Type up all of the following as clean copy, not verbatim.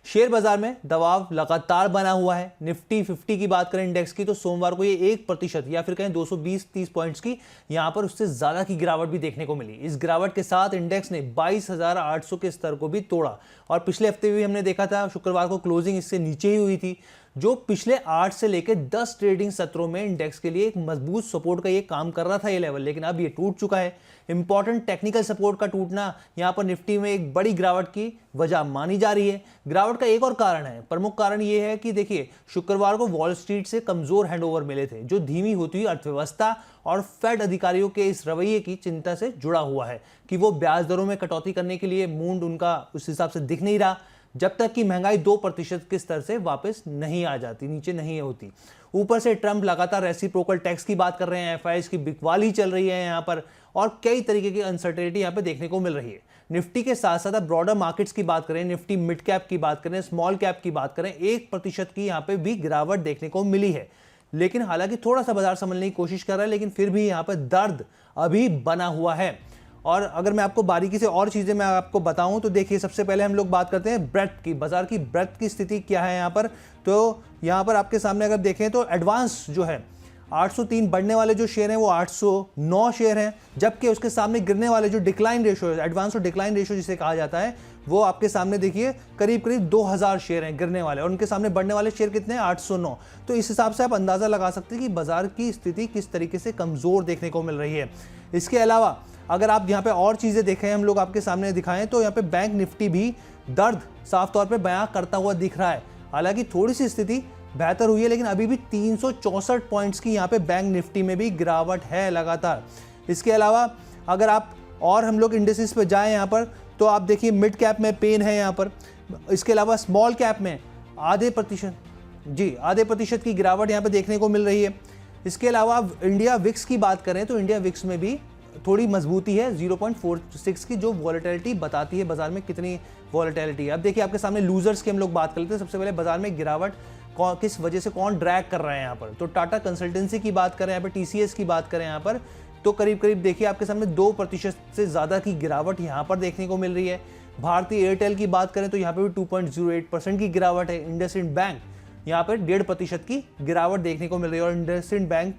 Share बाजार में दबाव लगातार बना हुआ है। निफ्टी 50 की बात करें इंडेक्स की, तो सोमवार को ये 1% या फिर कहें 220-30 पॉइंट्स की यहां पर उससे ज्यादा की गिरावट भी देखने को मिली। इस गिरावट के साथ इंडेक्स ने 22,800 के स्तर को भी तोड़ा और पिछले हफ्ते भी हमने देखा था शुक्रवार को क्लोजिंग इससे नीचे ही हुई थी, जो पिछले 8 से लेकर 10 ट्रेडिंग सत्रों में इंडेक्स के लिए एक मजबूत सपोर्ट का ये काम कर रहा था ये लेवल, लेकिन अब ये टूट चुका है। इंपॉर्टेंट टेक्निकल सपोर्ट का टूटना यहां पर निफ्टी में एक बड़ी गिरावट की वजह मानी जा रही है। गिरावट का एक और कारण है, प्रमुख कारण ये है कि देखिए शुक्रवार को वॉल स्ट्रीट से कमजोर हैंडओवर मिले थे, जो धीमी होती हुई अर्थव्यवस्था और फेड अधिकारियों के इस रवैये की चिंता से जुड़ा हुआ है कि वो ब्याज दरों में कटौती करने के लिए मूड उनका उस हिसाब से दिख नहीं रहा जब तक कि महंगाई 2% के स्तर से वापस नहीं आ जाती, नीचे नहीं होती। ऊपर से ट्रंप लगातार रेसिप्रोकल टैक्स की बात कर रहे हैं, एफआईआई की बिकवाली चल रही है यहाँ पर और कई तरीके की अनसर्टेनिटी यहाँ पे देखने को मिल रही है। निफ्टी के साथ साथ ब्रॉडर मार्केट्स की बात करें, निफ्टी मिड कैप की बात करें, स्मॉल कैप की बात करें, 1% की यहाँ पे भी गिरावट देखने को मिली है। लेकिन हालांकि थोड़ा सा बाजार संभलने की कोशिश कर रहा है, लेकिन फिर भी यहाँ पर दर्द अभी बना हुआ है। और अगर मैं आपको बारीकी से और चीजें मैं आपको बताऊं तो देखिए, सबसे पहले हम लोग बात करते हैं ब्रेथ की, बाजार की ब्रेथ की स्थिति क्या है यहाँ पर। तो यहाँ पर आपके सामने अगर देखें तो एडवांस जो है 803 बढ़ने वाले जो शेयर हैं वो 809 शेयर हैं, जबकि उसके सामने गिरने वाले जो डिक्लाइन रेशो है, एडवांस और डिक्लाइन रेशो जिसे कहा जाता है, वो आपके सामने देखिए करीब करीब 2000 शेयर हैं गिरने वाले, और उनके सामने बढ़ने वाले शेयर कितने हैं, 809। तो इस हिसाब से आप अंदाजा लगा सकते हैं कि बाजार की स्थिति किस तरीके से कमजोर देखने को मिल रही है। इसके अलावा अगर आप यहाँ पे और चीजें देखें, हम लोग आपके सामने दिखाएं, तो यहाँ पे बैंक निफ्टी भी दर्द साफ तौर पे बयां करता हुआ दिख रहा है। हालांकि थोड़ी सी स्थिति बेहतर हुई है, लेकिन अभी भी 364 पॉइंट्स की यहाँ पे बैंक निफ्टी में भी गिरावट है लगातार। इसके अलावा अगर आप और हम लोग इंडेक्सेस पे जाएं यहाँ पर, तो आप देखिए मिड कैप में पेन है यहाँ पर। इसके अलावा स्मॉल कैप में आधे प्रतिशत की गिरावट यहाँ पे देखने को मिल रही है। इसके अलावा इंडिया विक्स की बात करें तो इंडिया विक्स में भी थोड़ी मजबूती है, 0.46 की, जो वॉलेटिलिटी बताती है बाजार में कितनी वॉलेटिलिटी है। अब देखिए आपके सामने लूजर्स की हम लोग बात कर लेते हैं। सबसे पहले बाजार में गिरावट किस वजह से कौन ड्रैग कर रहा है यहाँ पर, तो टाटा कंसल्टेंसी की बात करें, यहाँ पर टीसीएस की बात करें यहाँ पर, तो करीब करीब देखिए आपके सामने 2% से ज्यादा की गिरावट यहाँ पर देखने को मिल रही है। भारतीय एयरटेल की बात करें तो यहाँ पे भी 2.08% की गिरावट है। इंडसइंड बैंक यहाँ पर 1.5% की गिरावट देखने को मिल रही है, और इंडसइंड बैंक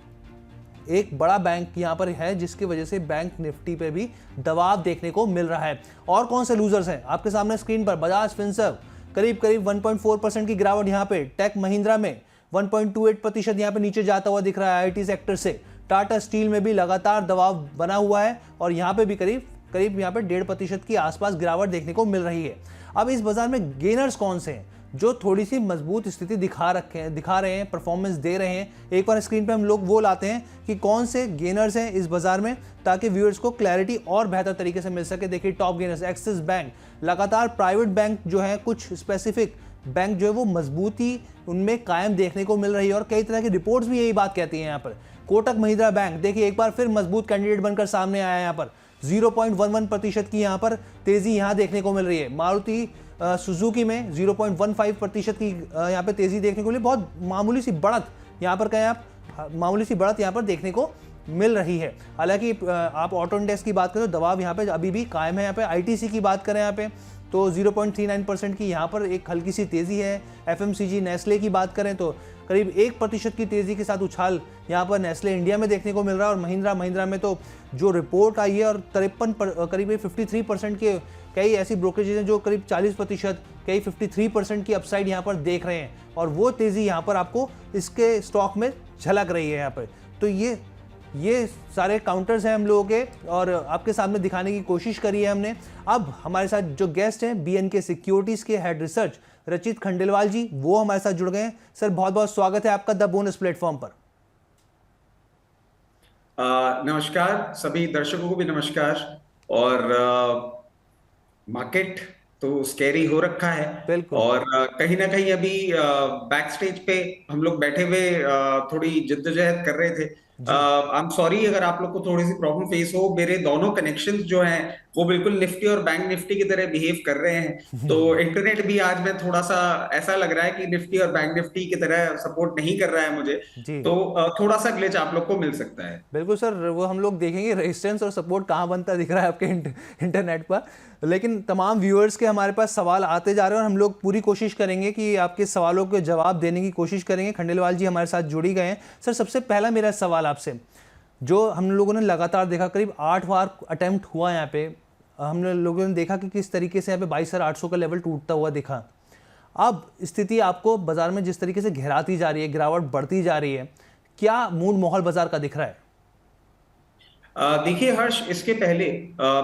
एक बड़ा बैंक यहाँ पर है जिसकी वजह से बैंक निफ्टी पे भी दबाव देखने को मिल रहा है। और कौन से लूजर्स हैं आपके सामने स्क्रीन पर, बजाज फिनसर्व करीब करीब 1.4% की गिरावट यहाँ पे, टेक महिंद्रा में 1.28% यहाँ पे नीचे जाता हुआ दिख रहा है आईटी सेक्टर से। टाटा स्टील में भी लगातार दबाव बना हुआ है और यहाँ पे भी करीब यहाँ पे 1.5% की आसपास गिरावट देखने को मिल रही है। अब इस बाजार में गेनर्स कौन से हैं जो थोड़ी सी मजबूत स्थिति दिखा रहे हैं, परफॉर्मेंस दे रहे हैं। एक बार स्क्रीन पे हम लोग वो लाते हैं कि कौन से गेनर्स हैं इस बाजार में, ताकि व्यूअर्स को क्लैरिटी और बेहतर तरीके से मिल सके। देखिए टॉप गेनर्स एक्सिस बैंक, लगातार प्राइवेट बैंक जो है, कुछ स्पेसिफिक बैंक जो है वो मजबूती उनमें कायम देखने को मिल रही है और कई तरह की रिपोर्ट्स भी यही बात कहती हैं। यहाँ पर कोटक महिंद्रा बैंक देखिए एक बार फिर मजबूत कैंडिडेट बनकर सामने आया, यहाँ पर 0.11% की यहाँ पर तेजी यहाँ देखने को मिल रही है। मारुति सुजुकी में 0.15% की यहाँ पे तेजी देखने को मिली। बहुत मामूली सी बढ़त यहाँ पर कहें आप, मामूली सी बढ़त यहाँ पर देखने को मिल रही है। हालांकि आप ऑटो इंडेक्स की बात करें तो दबाव यहाँ पे अभी भी कायम है। यहाँ पे आईटीसी की बात करें यहाँ पे तो 0.39% की यहाँ पर एक हल्की सी तेजी है। एफएमसीजी नेस्ले की बात करें तो करीब 1% की तेजी के साथ उछाल यहाँ पर नेस्ले इंडिया में देखने को मिल रहा है। और महिंद्रा में तो जो रिपोर्ट आई है और करीब 53% के कई ऐसी ब्रोकरेजेज हैं जो करीब 40%, कई 53% की अपसाइड यहाँ पर देख रहे हैं, और वो तेजी यहाँ पर आपको इसके स्टॉक में झलक रही है यहाँ पर। तो ये सारे काउंटर्स हैं हम लोगों के और आपके सामने दिखाने की कोशिश करी है हमने। अब हमारे साथ जो गेस्ट हैं बीएनके सिक्योरिटीज के हेड रिसर्च रचित खंडेलवाल जी, वो हमारे साथ जुड़ गए हैं। सर बहुत बहुत स्वागत है आपका द बोनस प्लेटफॉर्म पर। नमस्कार सभी दर्शकों को भी नमस्कार। और मार्केट तो स्कैरी हो रखा है और कहीं ना कहीं अभी बैक स्टेज पे हम लोग बैठे हुए थोड़ी जिद्दोजहद कर रहे थे। आई एम सॉरी अगर आप लोग को थोड़ी सी प्रॉब्लम फेस हो। मेरे दोनों कनेक्शंस जो हैं वो बिल्कुल निफ्टी और बैंक निफ्टी की तरह बिहेव कर रहे हैं। तो इंटरनेट भी आज में थोड़ा सा ऐसा लग रहा है कि निफ्टी और बैंक निफ्टी की तरह सपोर्ट नहीं कर रहा है मुझे। जी तो थोड़ा सा ग्लिच आप लोग को मिल सकता है। बिल्कुल सर, वो हम लोग देखेंगे रेजिस्टेंस और सपोर्ट कहाँ बनता दिख रहा है आपके इंटरनेट पर। लेकिन तमाम व्यूअर्स के हमारे पास सवाल आते जा रहे हैं और हम लोग पूरी कोशिश करेंगे कि आपके सवालों के जवाब देने की कोशिश करेंगे। खंडेलवाल जी हमारे साथ जुड़ी गए हैं। सर सबसे पहला मेरा सवाल आपसे, जो हम लोगों ने लगातार देखा, करीब 8 बार अटेम्प्ट हुआ यहाँ पे, हम लोगों ने देखा कि किस तरीके से यहाँ पे 22,800 का लेवल टूटता हुआ दिखा। अब स्थिति आपको बाजार में जिस तरीके से घेराती जा रही है, गिरावट बढ़ती जा रही है, क्या मूड माहौल बाजार का दिख रहा है? देखिए हर्ष, इसके पहले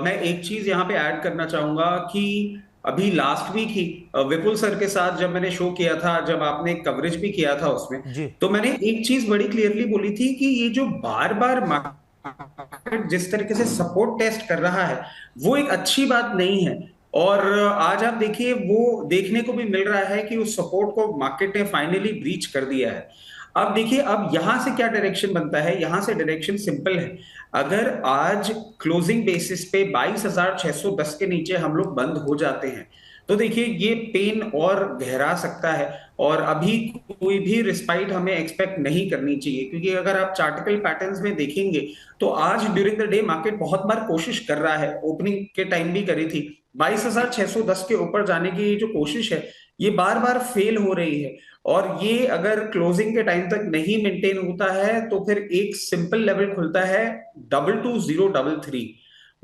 मैं एक चीज यहाँ पे ऐड करना चाहूंगा कि अभी लास्ट वीक ही विपुल सर के साथ जब मैंने शो किया था, जब आपने कवरेज भी किया था उसमें, जी तो मैंने एक चीज बड़ी क्लियरली बोली थी कि ये जो बार बार मार्केट जिस तरीके से सपोर्ट टेस्ट कर रहा है वो एक अच्छी बात नहीं है। और आज आप देखिए वो देखने को भी मिल रहा है कि उस सपोर्ट को मार्केट ने फाइनली ब्रीच कर दिया है। अब देखिए अब यहां से क्या डायरेक्शन बनता है, यहां से डायरेक्शन सिंपल है। अगर आज क्लोजिंग बेसिस पे 22,610 के नीचे हम लोग बंद हो जाते हैं तो देखिए ये पेन और गहरा सकता है। और अभी कोई भी रिस्पाइट हमें एक्सपेक्ट नहीं करनी चाहिए, क्योंकि अगर आप चार्टिकल पैटर्न्स में देखेंगे तो आज ड्यूरिंग द डे मार्केट बहुत बार कोशिश कर रहा है, ओपनिंग के टाइम भी करी थी, 22,610 के ऊपर जाने की जो कोशिश है ये बार बार फेल हो रही है। और ये अगर क्लोजिंग के टाइम तक नहीं मेंटेन होता है तो फिर एक सिंपल लेवल खुलता है 22,033,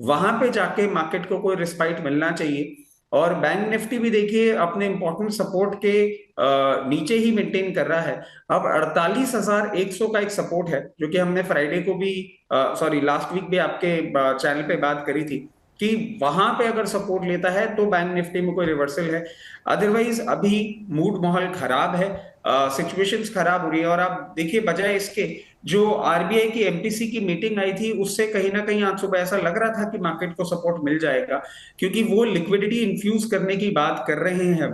वहां पे जाके मार्केट को कोई रिस्पाइट मिलना चाहिए। और बैंक निफ्टी भी देखिए अपने इंपॉर्टेंट सपोर्ट के नीचे ही मेंटेन कर रहा है। अब 48,100 का एक सपोर्ट है जो कि हमने फ्राइडे को भी, सॉरी लास्ट वीक भी आपके चैनल पे बात करी थी कि वहां पे अगर सपोर्ट लेता है तो बैंक निफ्टी में कोई रिवर्सल है। अदरवाइज अभी मूड माहौल खराब है, सिचुएशंस खराब हो रही है। और आप देखिए बजाय इसके जो आरबीआई की एमपीसी की मीटिंग आई थी उससे कहीं ना कहीं आज सुबह ऐसा लग रहा था कि मार्केट को सपोर्ट मिल जाएगा, क्योंकि वो लिक्विडिटी इन्फ्यूज करने की बात कर रहे हैं।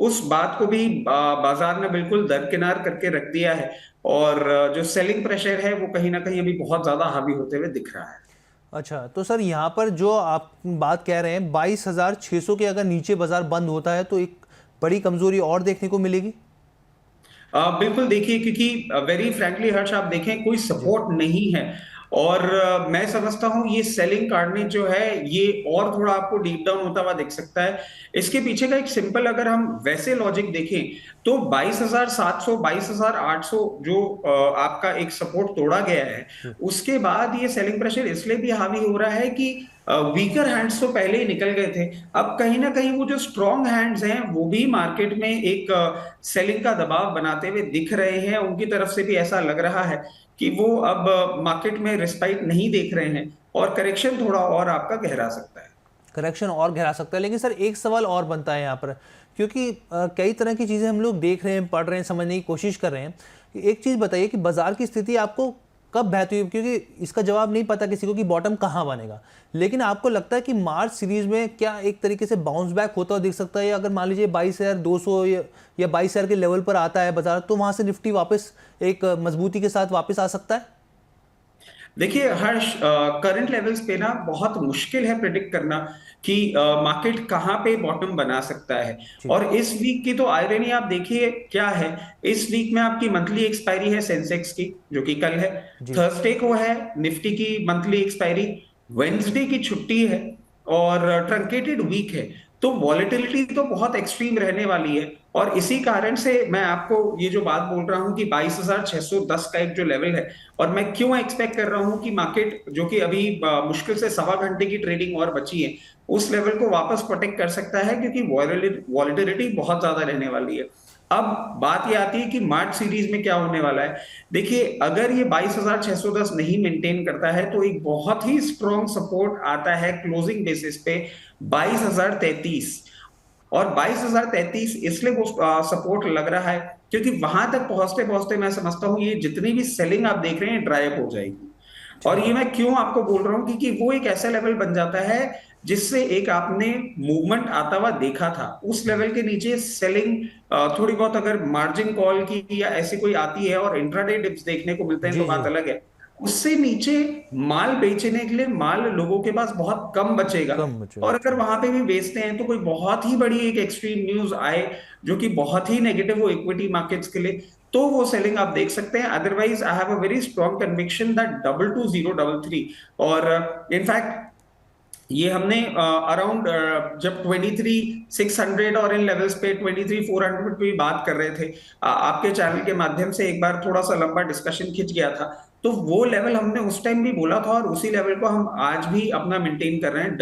उस बात को भी बाजार ने बिल्कुल दरकिनार करके रख दिया है। और जो सेलिंग प्रेशर है वो कहीं ना कहीं अभी बहुत ज्यादा हावी होते हुए दिख रहा है। अच्छा, तो सर यहाँ पर जो आप बात कह रहे हैं 22,600 के अगर नीचे बाजार बंद होता है तो एक बड़ी कमजोरी और देखने को मिलेगी? बिल्कुल देखिए, क्योंकि वेरी फ्रैंकली हर्ष आप देखें कोई जी सपोर्ट नहीं है। और मैं समझता हूं ये सेलिंग कार्डनेज जो है ये और थोड़ा आपको डीप डाउन होता हुआ दिख सकता है। इसके पीछे का एक सिंपल अगर हम वैसे लॉजिक देखें तो 22,700 22,800 जो आपका एक सपोर्ट तोड़ा गया है, जी उसके बाद ये सेलिंग प्रेशर इसलिए भी हावी हो रहा है कि वीकर हैंड्स तो पहले ही निकल गए थे। अब कहीं ना कहीं वो जो स्ट्रॉन्ग हैंड्स हैं वो भी मार्केट में एक सेलिंग का दबाव बनाते हुए दिख रहे हैं। उनकी तरफ से भी ऐसा लग रहा है कि वो अब मार्केट में रिस्पाइट नहीं देख रहे हैं और करेक्शन थोड़ा और आपका गहरा सकता है। करेक्शन और गहरा सकता है। लेकिन सर एक सवाल और बनता है यहाँ पर, क्योंकि कई तरह की चीज़ें हम लोग देख रहे हैं, पढ़ रहे हैं, समझने की कोशिश कर रहे हैं। एक चीज़ बताइए कि बाजार की स्थिति आपको कब बेहतर हुई, क्योंकि इसका जवाब नहीं पता किसी को कि बॉटम कहाँ बनेगा। लेकिन आपको लगता है कि मार्च सीरीज में क्या एक तरीके से बाउंस बैक होता हुआ दिख सकता है, या अगर मान लीजिए 22,200 या 22,000 के लेवल पर आता है बाजार तो वहाँ से निफ्टी वापस एक मजबूती के साथ वापस आ सकता है? देखिए हर्ष, करंट लेवल्स पे ना बहुत मुश्किल है प्रिडिक्ट करना कि मार्केट कहाँ पे बॉटम बना सकता है। जी और इस वीक की तो आयरनी आप देखिए क्या है, इस वीक में आपकी मंथली एक्सपायरी है सेंसेक्स की जो कि कल है, जी थर्सडे को है निफ्टी की मंथली एक्सपायरी, वेंसडे की छुट्टी है और ट्रंकेटेड वीक है। तो वॉलेटिलिटी तो बहुत एक्सट्रीम रहने वाली है। और इसी कारण से मैं आपको ये जो बात बोल रहा हूं कि 22,610 का एक जो लेवल है, और मैं क्यों एक्सपेक्ट कर रहा हूं कि मार्केट जो कि अभी मुश्किल से सवा घंटे की ट्रेडिंग और बची है उस लेवल को वापस प्रोटेक्ट कर सकता है, क्योंकि वॉलेटिलिटी बहुत ज्यादा रहने वाली है। अब बात ये आती है कि मार्च सीरीज में क्या होने वाला है। देखिए अगर ये 22,610 नहीं मेंटेन करता है तो एक बहुत ही स्ट्रॉन्ग सपोर्ट आता है क्लोजिंग बेसिस पे 22,033। और 22,033 इसलिए वो सपोर्ट लग रहा है क्योंकि वहां तक पहुंचते पहुंचते मैं समझता हूं ये जितनी भी सेलिंग आप देख रहे हैं ड्राई अप हो जाएगी। और ठीक। ये मैं क्यों आपको बोल रहा हूं, क्योंकि वो एक ऐसा लेवल बन जाता है जिससे एक आपने मूवमेंट आता हुआ देखा था उस लेवल के नीचे सेलिंग थोड़ी बहुत अगर मार्जिन कॉल की या ऐसी कोई आती है और इंट्राडे डिप्स देखने को मिलते हैं जी तो जी बात अलग है। उससे नीचे माल बेचने के लिए माल लोगों के पास बहुत कम बचेगा। कम बचेगा। और अगर वहां पे भी बेचते हैं तो कोई बहुत ही बड़ी एक एक्सट्रीम न्यूज आए जो कि बहुत ही नेगेटिव हो इक्विटी मार्केट्स के लिए, तो वो सेलिंग आप देख सकते हैं। Otherwise I have a very strong conviction that 220033, और इनफैक्ट ये हमने अराउंड जब 23,600 और इन लेवल्स पे 23,400 पे भी बात कर रहे थे, आपके चैनल के माध्यम से एक बार थोड़ा सा लंबा डिस्कशन खिंच गया था, तो वो लेवल हमने उस टाइम भी बोला था और उसी लेवल को हम आज भी अपना मेंटेन कर रहे हैं।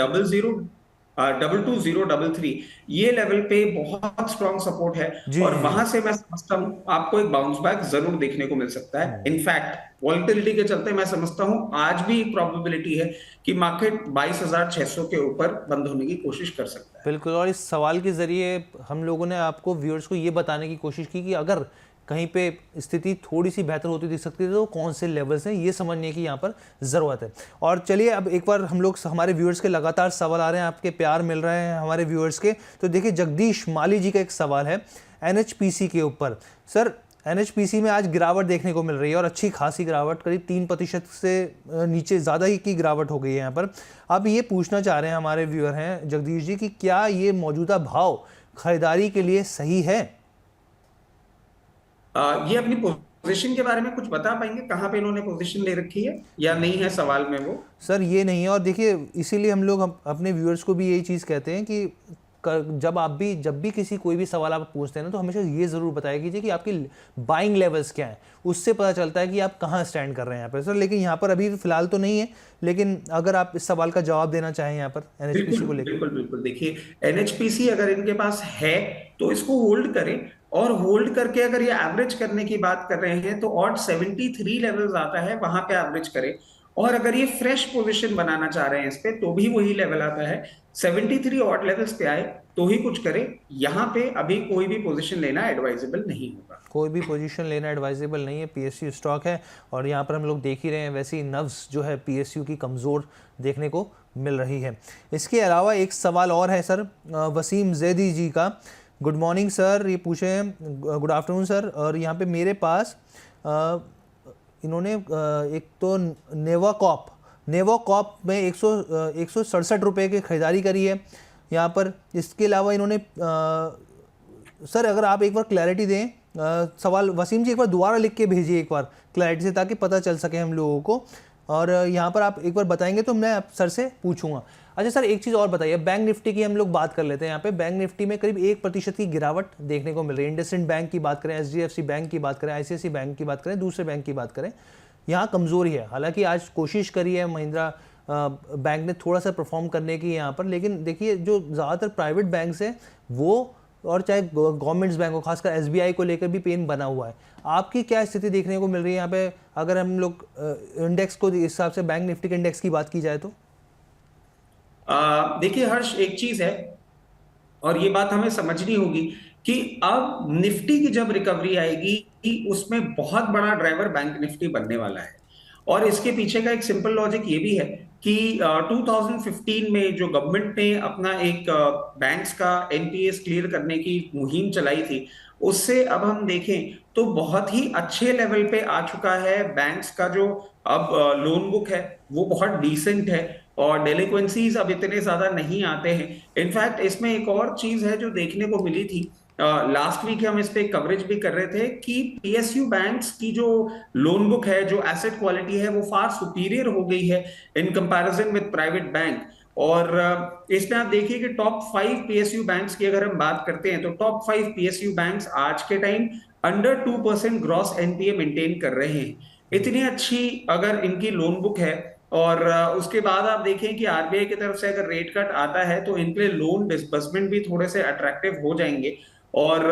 22,033 ये लेवल पे बहुत स्ट्रॉन्ग सपोर्ट है। जी और जी जी। वहां से मैं समझता हूं आपको एक बाउंस बैक जरूर देखने को मिल सकता है। हम्म। इनफैक्ट वॉलेटिलिटी के चलते मैं समझता हूं आज भी एक प्रोबेबिलिटी है कि मार्केट 22,600 के ऊपर बंद होने की कोशिश कर सकता है। बिल्कुल, और इस सवाल के ज़रिए हम लोगों ने आपको व्यूअर्स को ये बताने की कोशिश की कि अगर कहीं पे स्थिति थोड़ी सी बेहतर होती दिख सकती है तो कौन से लेवल्स हैं ये समझने की यहाँ पर ज़रूरत है। और चलिए अब एक बार हम लोग, हमारे व्यूअर्स के लगातार सवाल आ रहे हैं, आपके प्यार मिल रहे हैं हमारे व्यूअर्स के। तो देखिए जगदीश माली जी का एक सवाल है NHPC के ऊपर। सर NHPC में आज गिरावट देखने को मिल रही है और अच्छी खासी गिरावट, करीब 3% से नीचे ज़्यादा ही की गिरावट हो गई है यहाँ पर। अब ये पूछना चाह रहे हैं हमारे व्यूअर हैं जगदीश जी कि क्या ये मौजूदा भाव खरीदारी के लिए सही है? ये अपनी पोजीशन के बारे में कुछ बता पाएंगे, कहाँ पे इन्होंने पोजीशन ले रखी है या नहीं है सवाल में वो? सर ये नहीं है, और देखिए इसीलिए हम लोग अपने व्यूअर्स को भी यही चीज़ कहते हैं कि जब भी किसी कोई भी सवाल आप पूछते हैं ना, तो हमेशा ये ज़रूर बताया कीजिए कि आपकी बाइंग लेवल्स क्या हैं। उससे पता चलता है कि आप कहाँ स्टैंड कर रहे हैं यहाँ पर। सर लेकिन यहाँ पर अभी फिलहाल तो नहीं है, लेकिन अगर आप इस सवाल का जवाब देना चाहें यहाँ पर बिल्कुल NHPC को लेकर। बिल्कुल बिल्कुल, देखिए एनएचपीसी अगर इनके पास है तो इसको होल्ड करें, और होल्ड करके अगर ये एवरेज करने की बात कर रहे हैं तो ऑड 73 लेवल्स आता है, वहां पे एवरेज करें। और अगर ये फ्रेश पोजीशन बनाना चाह रहे हैं इस पे तो भी वही लेवल आता है, 73 ऑड लेवल्स पे आए तो ही कुछ करें। यहाँ पे अभी कोई भी पोजीशन लेना एडवाइजेबल नहीं होगा। कोई भी पोजीशन लेना एडवाइजेबल नहीं है, PSU स्टॉक है और यहाँ पर हम लोग देख ही रहे हैं वैसे ही नव्स जो है PSU की कमज़ोर देखने को मिल रही है। इसके अलावा एक सवाल और है सर वसीम जैदी जी का। गुड मॉर्निंग सर, ये पूछे हैं गुड आफ्टरनून सर, और यहाँ पे मेरे पास इन्होंने एक तो नेवाकॉप में 167 रुपये की खरीदारी करी है यहाँ पर। इसके अलावा इन्होंने सर अगर आप एक बार क्लैरिटी दें, सवाल वसीम जी एक बार दोबारा लिख के भेजिए एक बार क्लैरिटी से, ताकि पता चल सके हम लोगों को। और यहाँ पर आप एक बार बताएंगे तो मैं आप सर से पूछूंगा। अच्छा सर एक चीज़ और बताइए, बैंक निफ्टी की हम लोग बात कर लेते हैं। यहाँ पे बैंक निफ्टी में करीब 1% की गिरावट देखने को मिल रही है। इंडसइंड बैंक की बात करें, HDFC बैंक की बात करें, ICICI बैंक की बात करें, दूसरे बैंक की बात करें, यहाँ कमज़ोरी है। हालांकि आज कोशिश करी है महिंद्रा बैंक ने थोड़ा सा परफॉर्म करने की यहाँ पर, लेकिन देखिए जो ज़्यादातर प्राइवेट बैंक्स हैं वो, और चाहे गवर्नमेंट्स बैंक हो, खासकर SBI को लेकर भी पेन बना हुआ है। आपकी क्या स्थिति देखने को मिल रही है यहाँ पे, अगर हम लोग इंडेक्स को इस हिसाब से बैंक निफ्टी के इंडेक्स की बात की जाए तो? देखिए हर्ष, एक चीज है और ये बात हमें समझनी होगी कि अब निफ्टी की जब रिकवरी आएगी उसमें बहुत बड़ा ड्राइवर बैंक निफ्टी बनने वाला है। और इसके पीछे का एक सिंपल लॉजिक ये भी है कि 2015 में जो गवर्नमेंट ने अपना एक बैंक्स का NPAs क्लियर करने की मुहिम चलाई थी, उससे अब हम देखें तो बहुत ही अच्छे लेवल पे आ चुका है बैंक्स का जो अब लोन बुक है, वो बहुत डिसेंट है और डेलिक्वेंसीज अब इतने ज्यादा नहीं आते हैं। इनफैक्ट इसमें एक और चीज है जो देखने को मिली थी, लास्ट वीक हम इस पे कवरेज भी कर रहे थे कि PSU बैंक्स की जो लोन बुक है, जो एसेट क्वालिटी है, वो फार सुपीरियर हो गई है in comparison with private bank. और इसमें आप देखिए कि टॉप 5 PSU बैंक्स की अगर हम बात करते हैं तो टॉप 5 PSU बैंक्स आज के time under 2% gross NPA maintain कर रहे हैं। इतनी अच्छी अगर इनकी लोन बुक है, और उसके बाद आप देखें कि RBI की तरफ से अगर रेट कट आता है तो इनके लिए लोन डिसबर्समेंट भी थोड़े से अट्रैक्टिव हो जाएंगे। और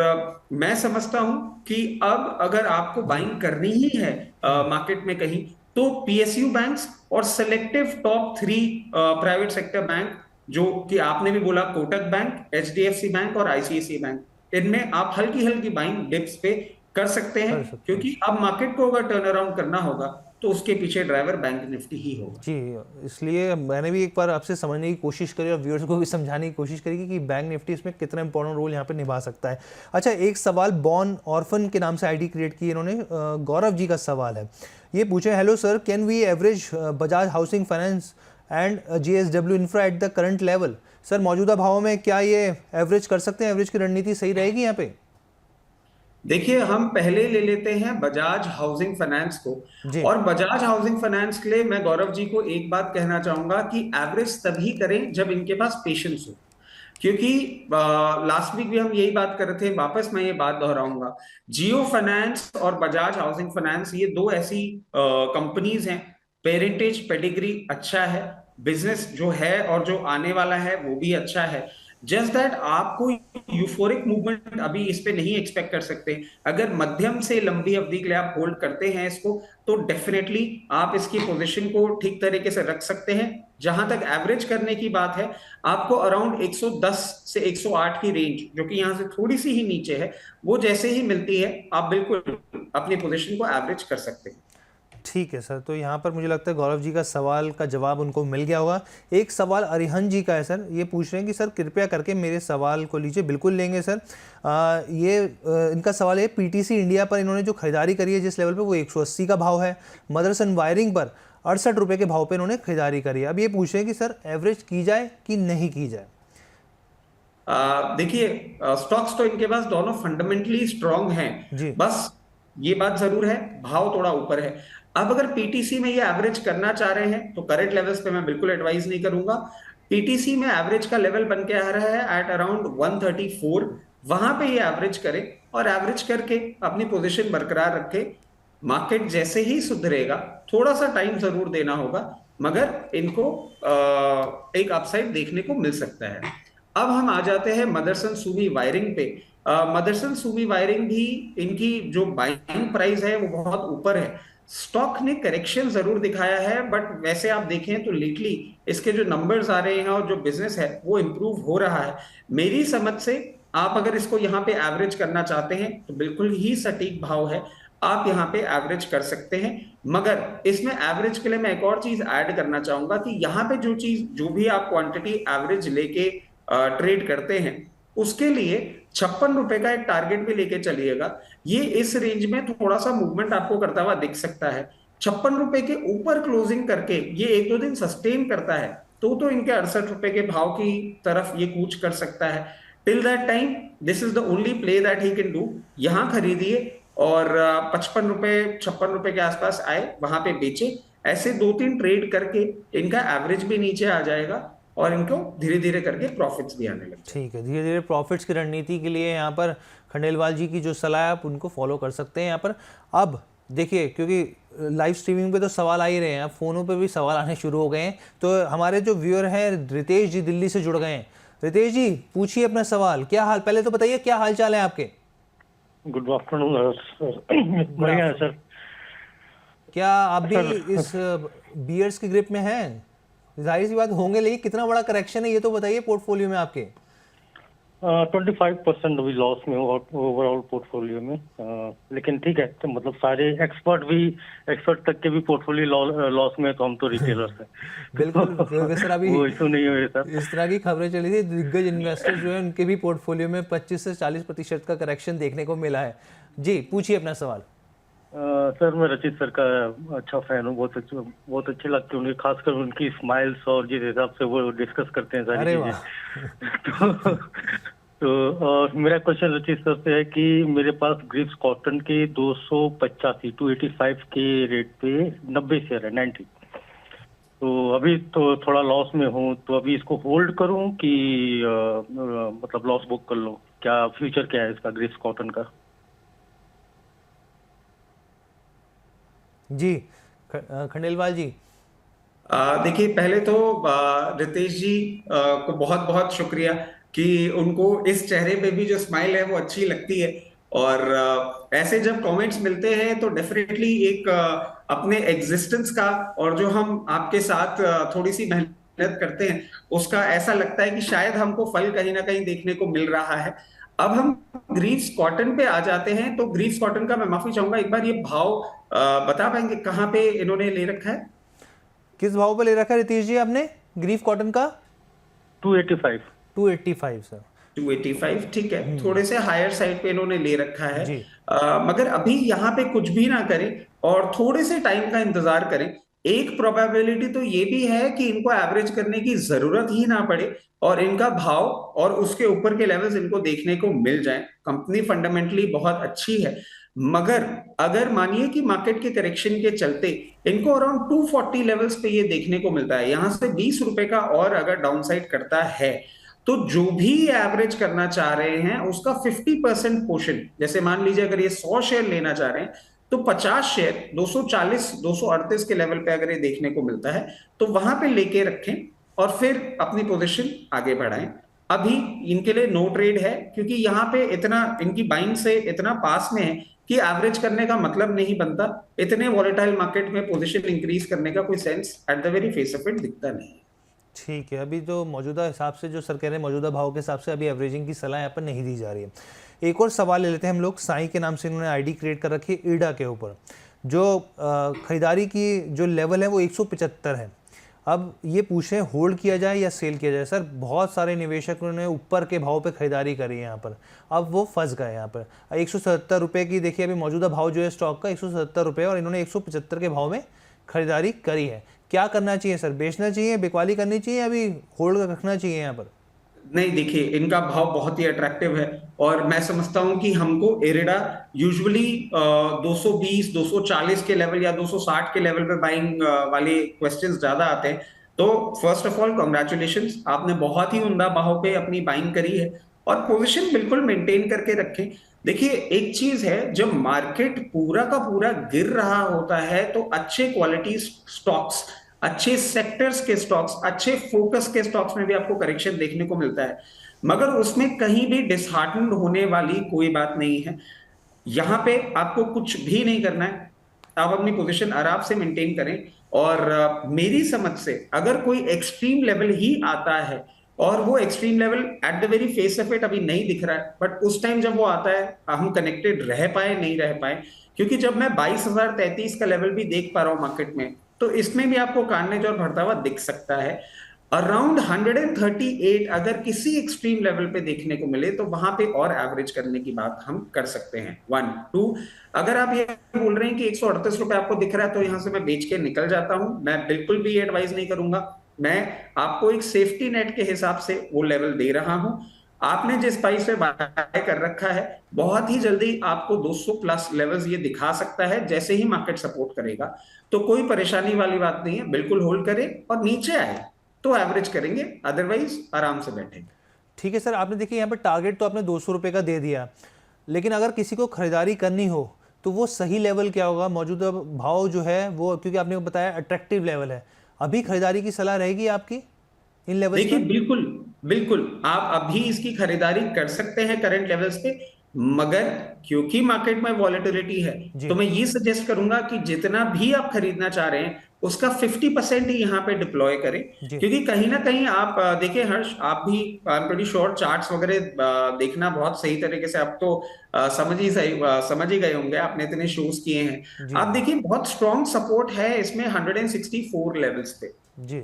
मैं समझता हूं कि अब अगर आपको बाइंग करनी ही है मार्केट में कहीं, तो PSU बैंक्स और selective top 3 private sector bank, जो कि आपने भी बोला, कोटक बैंक, HDFC बैंक और ICICI बैंक, इनमें आप हल्की हल्की बाइंग डिप्स पे कर सकते हैं। कर सकते हैं। क्योंकि अब मार्केट को अगर टर्न अराउंड करना होगा तो उसके पीछे ड्राइवर बैंक निफ्टी ही होगा। जी, इसलिए मैंने भी एक बार आपसे समझने की कोशिश करी और व्यूअर्स को भी समझाने की कोशिश करी कि बैंक निफ्टी इसमें कितना इंपॉर्टेंट रोल यहाँ पे निभा सकता है। अच्छा, एक सवाल बॉर्न ऑर्फन के नाम से आईडी क्रिएट की इन्होंने, गौरव जी का सवाल है। ये पूछे, hello sir, can we average Bajaj housing finance and JSW infra at the current level? Sir, मौजूदा भावों में क्या ये एवरेज कर सकते हैं? एवरेज की रणनीति सही रहेगी यहाँ पे? देखिए, हम पहले ले लेते हैं बजाज हाउसिंग फाइनेंस को। जी, और बजाज हाउसिंग फाइनेंस के लिए मैं गौरव जी को एक बात कहना चाहूंगा कि एवरेज तभी करें जब इनके पास पेशेंस हो। क्योंकि लास्ट वीक भी हम यही बात कर रहे थे, वापस मैं ये बात दोहराऊंगा। जियो फाइनेंस और बजाज हाउसिंग फाइनेंस ये दो ऐसी कंपनीज हैं, पेरेंटेज पेडिग्री अच्छा है, बिजनेस जो है और जो आने वाला है वो भी अच्छा है। जस्ट दैट आपको यूफोरिक मूवमेंट अभी इस पे नहीं एक्सपेक्ट कर सकते। अगर मध्यम से लंबी अवधि के लिए आप होल्ड करते हैं इसको, तो डेफिनेटली आप इसकी पोजीशन को ठीक तरीके से रख सकते हैं। जहां तक एवरेज करने की बात है, आपको अराउंड 110 से 108 की रेंज, जो कि यहां से थोड़ी सी ही नीचे है, वो जैसे ही मिलती है आप बिल्कुल अपनी पोजीशन को एवरेज कर सकते हैं। ठीक है सर। तो यहाँ पर मुझे लगता है गौरव जी का सवाल का जवाब उनको मिल गया होगा। एक सवाल अरिहन जी का है सर, ये पूछ रहे हैं कि सर कृपया करके मेरे सवाल को लीजिए। बिल्कुल लेंगे सर। इनका सवाल है, पीटीसी इंडिया पर इन्होंने जो खरीदारी करी है जिस लेवल पे, वो 180 का भाव है। मदरसन वायरिंग पर 68 रुपये के भाव पे इन्होंने खरीदारी करी है। अब ये पूछ रहे हैं कि सर एवरेज की जाए कि नहीं की जाए? देखिए, स्टॉक्स तो इनके पास दोनों फंडामेंटली स्ट्रांग हैं, जी, बस ये बात जरूर है भाव थोड़ा ऊपर है। अब अगर पीटीसी में ये एवरेज करना चाह रहे हैं तो करंट लेवल्स पे मैं बिल्कुल एडवाइस नहीं करूंगा। पीटीसी में एवरेज का लेवल बन के आ रहा है एट अराउंड 134, वहां पे ये एवरेज करें और एवरेज करके अपनी पोजीशन बरकरार रखे। मार्केट जैसे ही सुधरेगा, थोड़ा सा टाइम जरूर देना होगा, मगर इनको एक अपसाइड देखने को मिल सकता है। अब हम आ जाते हैं मदरसन सुमी वायरिंग पे। मदरसन सुमी वायरिंग भी, इनकी जो बाइंग प्राइस है वो बहुत ऊपर है। स्टॉक ने करेक्शन जरूर दिखाया है, बट वैसे आप देखें तो लेटली इसके जो नंबर्स आ रहे हैं और जो बिजनेस है वो इंप्रूव हो रहा है। मेरी समझ से आप अगर इसको यहाँ पे एवरेज करना चाहते हैं तो बिल्कुल ही सटीक भाव है, आप यहाँ पे एवरेज कर सकते हैं। मगर इसमें एवरेज के लिए मैं एक और चीज ऐड करना चाहूंगा कि यहाँ पे जो भी आप क्वांटिटी एवरेज लेके ट्रेड करते हैं, उसके लिए 56 रुपए का एक टारगेट भी लेके चलिएगा। ये इस रेंज में थोड़ा सा मूवमेंट आपको करता हुआ दिख सकता है। 56 रुपए के ऊपर क्लोजिंग करके ये एक दो दिन सस्टेन करता है तो इनके 68 रुपए के भाव की तरफ ये कूच कर सकता है। Till that time this is the only play that he can do. यहां खरीदिए और 55 रुपए 56 रुपए के आसपास आए वहां पे बेचे। ऐसे दो तीन ट्रेड करके इनका एवरेज भी नीचे आ जाएगा और इनको धीरे धीरे करके प्रॉफिट्स भी आने लगते हैं। ठीक है, धीरे धीरे प्रॉफिट्स की रणनीति के लिए यहाँ पर खंडेलवाल जी की जो सलाह है आप उनको फॉलो कर सकते हैं यहाँ पर। अब देखिए, क्योंकि लाइव स्ट्रीमिंग पे तो सवाल आ ही रहे हैं, फ़ोनों पे भी सवाल आने शुरू हो गए हैं। तो हमारे जो व्यूअर हैं रितेश जी दिल्ली से जुड़ गए हैं। रितेश जी, पूछिए अपना सवाल। क्या हाल, पहले तो बताइए क्या हाल चाल है आपके? Good afternoon sir. बढ़िया है सर। क्या आप भी इस बियर्स की ग्रिप में हैं? जाहिर सी बात होंगे, लेकिन कितना बड़ा करेक्शन है ये तो बताइए पोर्टफोलियो में आपके। 25% अभी लॉस में ओवरऑल पोर्टफोलियो में। लेकिन ठीक है, तो मतलब सारे एक्सपर्ट तक के भी पोर्टफोलियो लॉस में, तो हम तो रिटेलर्स हैं। बिल्कुल सर, अभी वो इशू नहीं है सर। इस तरह की खबरें चली थी, दिग्गज इन्वेस्टर जो है उनके भी पोर्टफोलियो में 25 से 40% का करेक्शन देखने को मिला है। जी, पूछिए अपना सवाल। सर, मैं रचित सर का अच्छा फैन हूँ, बहुत अच्छे लगते हैं उन्हें, खासकर उनकी स्माइल्स और जिस हिसाब से वो डिस्कस करते हैं सारी चीजें। तो मेरा क्वेश्चन रचित सर से है कि मेरे पास ग्रिप्स कॉटन के 285 के रेट पे 90 शेयर है, 90। तो अभी तो थोड़ा लॉस में हूँ, तो अभी इसको होल्ड करूँ कि मतलब लॉस बुक कर लूँ? क्या फ्यूचर क्या है इसका, ग्रिप्स कॉटन का? जी, खंडेलवाल जी। देखिए, पहले तो रितेश जी को बहुत बहुत शुक्रिया कि उनको इस चेहरे पे भी जो स्माइल है वो अच्छी लगती है। और ऐसे जब कमेंट्स मिलते हैं तो डेफिनेटली एक अपने एग्जिस्टेंस का और जो हम आपके साथ थोड़ी सी मेहनत करते हैं उसका ऐसा लगता है कि शायद हमको फल कहीं ना कहीं देखने को मिल रहा है। अब हम ग्रीव्स कॉटन पे आ जाते हैं। तो ग्रीव्स कॉटन का मैं माफी चाहूंगा, एक बार ये भाव बता पाएंगे कहाँ पे इन्होंने ले रखा है? किस भाव पे ले रखा है रितेश जी आपने ग्रीफ कॉटन का? 285। 285 सर। 285, ठीक है, थोड़े से हायर साइड पे इन्होंने ले रखा है। जी। मगर अभी यहाँ पे कुछ भी ना करें और थोड़े से टाइम का इंतजार करें। एक प्रोबेबिलिटी तो ये भी है कि इनको एवरेज करने की जरूरत ही ना पड़े और इनका भाव और उसके ऊपर के लेवल्स इनको देखने को मिल जाए। कंपनी फंडामेंटली बहुत अच्छी है, मगर अगर मानिए कि मार्केट के करेक्शन के चलते इनको अराउंड 240 लेवल्स पे ये देखने को मिलता है, यहां से 20 रुपए का और अगर डाउनसाइड करता है तो जो भी एवरेज करना चाह रहे हैं उसका 50% पोर्शन, जैसे मान लीजिए अगर ये 100 शेयर लेना चाह रहे हैं तो 50 शेयर 240 238 के लेवल पे अगर ये देखने को मिलता है तो वहां पे लेके रखें और फिर अपनी पोजीशन आगे बढ़ाएं। अभी इनके लिए नो ट्रेड है, क्योंकि यहाँ पे इतना इनकी बाइंग से इतना पास में है कि एवरेज करने का मतलब नहीं बनता। इतने वॉलेटाइल मार्केट में पोजीशन इंक्रीज करने का कोई sense at the very face of it दिखता नहीं है। ठीक है, अभी जो मौजूदा हिसाब से जो सर कह रहे हैं मौजूदा भाव के हिसाब से अभी एवरेजिंग की सलाह यहाँ पर नहीं दी जा रही है। एक और सवाल ले लेते हैं हम लोग। साई के नाम से इन्होंने आईडी क्रिएट कर रखी है ईडा के ऊपर। जो खरीदारी की जो लेवल है वो 175 है। अब ये पूछे होल्ड किया जाए या सेल किया जाए। सर बहुत सारे निवेशकों ने ऊपर के भाव पे खरीदारी करी है यहाँ पर, अब वो फंस गए यहाँ पर। 177 रुपये की देखिए अभी मौजूदा भाव जो है स्टॉक का 177 रुपये, और इन्होंने 175 के भाव में खरीदारी करी है। क्या करना चाहिए सर? बेचना चाहिए, बिकवाली करनी चाहिए, अभी होल्ड रखना चाहिए यहाँ पर? नहीं, देखिए इनका भाव बहुत ही अट्रैक्टिव है और मैं समझता हूं कि हमको इरेडा यूजुअली 220 240 के लेवल या 260 के लेवल पे बाइंग वाले क्वेश्चंस ज्यादा आते हैं। तो फर्स्ट ऑफ ऑल कॉन्ग्रेचुलेशंस, आपने बहुत ही उम्दा भाव पे अपनी बाइंग करी है और पोजीशन बिल्कुल मेंटेन करके रखें। देखिए एक चीज है, जब मार्केट पूरा का पूरा गिर रहा होता है तो अच्छे क्वालिटी स्टॉक्स, अच्छे सेक्टर्स के स्टॉक्स, अच्छे फोकस के स्टॉक्स में भी आपको करेक्शन देखने को मिलता है, मगर उसमें कहीं भी डिसहार्टन्ड होने वाली कोई बात नहीं है। यहां पे आपको कुछ भी नहीं करना है, आप अपनी पोजीशन आराम से मेंटेन करें। और मेरी समझ से अगर कोई एक्सट्रीम लेवल ही आता है और वो extreme level at the very face of it अभी नहीं दिख रहा है, बट उस टाइम जब वो आता है हम कनेक्टेड रह पाए नहीं रह पाए, क्योंकि जब मैं 22,033 का लेवल भी देख पा रहा हूं मार्केट में, तो इसमें भी आपको कार्नेज और बढ़ता हुआ दिख सकता है। अराउंड 138 अगर किसी एक्सट्रीम लेवल पे देखने को मिले तो वहां पे और एवरेज करने की बात हम कर सकते हैं। 1 2, अगर आप ये बोल रहे हैं कि 138 रुपए आपको दिख रहा है तो यहां से मैं बेच के निकल जाता हूं, मैं बिल्कुल भी एडवाइस नहीं करूंगा। मैं आपको एक सेफ्टी नेट के हिसाब से वो लेवल दे रहा हूं। आपने जिस प्राइस पे बाय कर रखा है बहुत ही जल्दी आपको 200 प्लस लेवल्स ये दिखा सकता है जैसे ही मार्केट सपोर्ट करेगा। तो कोई परेशानी वाली बात नहीं है, बिल्कुल होल्ड करें और नीचे आए तो एवरेज करेंगे, अदरवाइज आराम से बैठेंगे। ठीक है सर, आपने देखिए यहाँ पर टारगेट तो आपने 200 रुपये का दे दिया, लेकिन अगर किसी को खरीदारी करनी हो तो वो सही लेवल क्या होगा? मौजूदा भाव जो है वो, क्योंकि आपने बताया अट्रैक्टिव लेवल है, अभी खरीदारी की सलाह रहेगी आपकी इन लेवल्स देखिए पर? बिल्कुल बिल्कुल आप अभी इसकी खरीदारी कर सकते हैं करंट लेवल्स पे, मगर क्योंकि मार्केट में वॉलेटिलिटी है जी। तो मैं ये सजेस्ट करूंगा कि जितना भी आप खरीदना चाह रहे हैं उसका 50% ही यहाँ पे डिप्लॉय करें। जी। क्योंकि कहीं ना कहीं आप देखिए हर्ष, आप भी I am pretty sure charts वगैरह देखना बहुत सही तरीके से आप तो समझ ही गए होंगे, आपने इतने शोज किए हैं। जी। आप देखिए बहुत स्ट्रॉन्ग सपोर्ट है इसमें 164 लेवल्स पे, जी।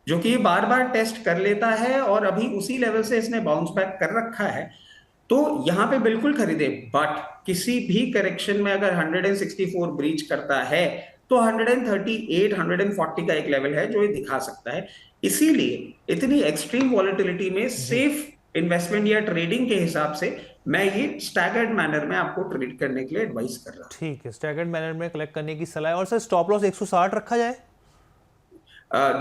जो कि ये बार बार टेस्ट कर लेता है और अभी उसी लेवल से इसने बाउंस बैक कर रखा है। तो यहां पे बिल्कुल खरीदे, बट किसी भी करेक्शन में अगर 164 ब्रीच करता है तो 138 140 का एक लेवल है जो ये दिखा सकता है। इसीलिए इतनी एक्सट्रीम वॉलेटिलिटी में सेफ इन्वेस्टमेंट या ट्रेडिंग के हिसाब से मैं ये स्टैगर्ड मैनर में आपको ट्रेड करने के लिए एडवाइस कर रहा हूं। ठीक है, स्टैगर्ड मैनर में कलेक्ट करने की सलाह है। और सर स्टॉप लॉस 160 रखा जाए?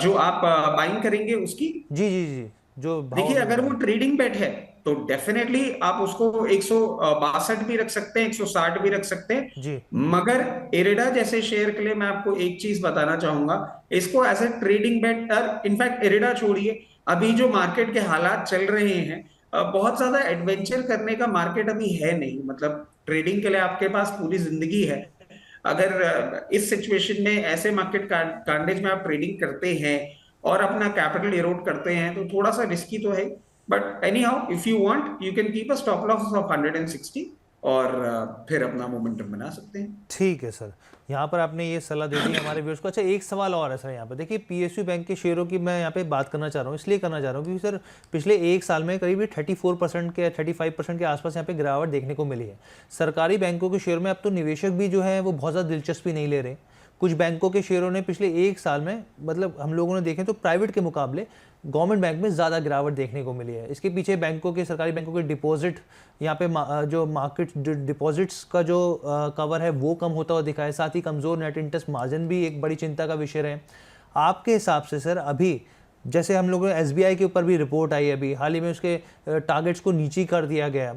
जो आप बाइंग करेंगे उसकी, जी जी जी, जो भाव देखिए अगर वो ट्रेडिंग बेट है तो डेफिनेटली आप उसको 162 भी रख सकते हैं, 160 भी रख सकते हैं। जी। मगर इरेडा जैसे शेयर के लिए मैं आपको एक चीज बताना चाहूंगा, इसको as a trading bet, in fact IREDA छोड़िए, अभी जो मार्केट के हालात चल रहे हैं बहुत ज्यादा एडवेंचर करने का मार्केट अभी है नहीं। मतलब ट्रेडिंग के लिए आपके पास पूरी जिंदगी है। अगर इस सिचुएशन में ऐसे मार्केट कांडेज में आप ट्रेडिंग करते हैं और अपना कैपिटल इरोड करते हैं तो थोड़ा सा रिस्की तो है, but any how if you want you can keep a stop loss of 160 और फिर अपना मोमेंटम बना सकते हैं। ठीक है सर, यहाँ पर आपने ये सलाह दे दी हमारे व्यूअर्स को। अच्छा, एक सवाल और है सर यहाँ पर, देखिए पीएसयू बैंक के शेयरों की मैं यहाँ पे बात करना चाह रहा हूँ, इसलिए करना चाह रहा हूँ क्योंकि सर पिछले एक साल में करीब 34% के 35% के आसपास यहाँ पे गिरावट देखने को मिली है। सरकारी बैंकों के शेयर में अब तो निवेशक भी जो है वो बहुत ज़्यादा दिलचस्पी नहीं ले रहे। कुछ बैंकों के शेयरों ने पिछले एक साल में, मतलब हम लोगों ने देखें तो प्राइवेट के मुकाबले गवर्नमेंट बैंक में ज़्यादा गिरावट देखने को मिली है। इसके पीछे बैंकों के, सरकारी बैंकों के डिपॉजिट, यहाँ पे जो मार्केट डिपॉजिट्स का जो कवर है वो कम होता हुआ दिखा है। साथ ही कमज़ोर नेट इंटरेस्ट मार्जिन भी एक बड़ी चिंता का विषय है। आपके हिसाब से सर अभी जैसे हम लोगों ने एसबीआई के ऊपर भी रिपोर्ट आई, अभी हाल ही में उसके टारगेट्स को नीचे कर दिया गया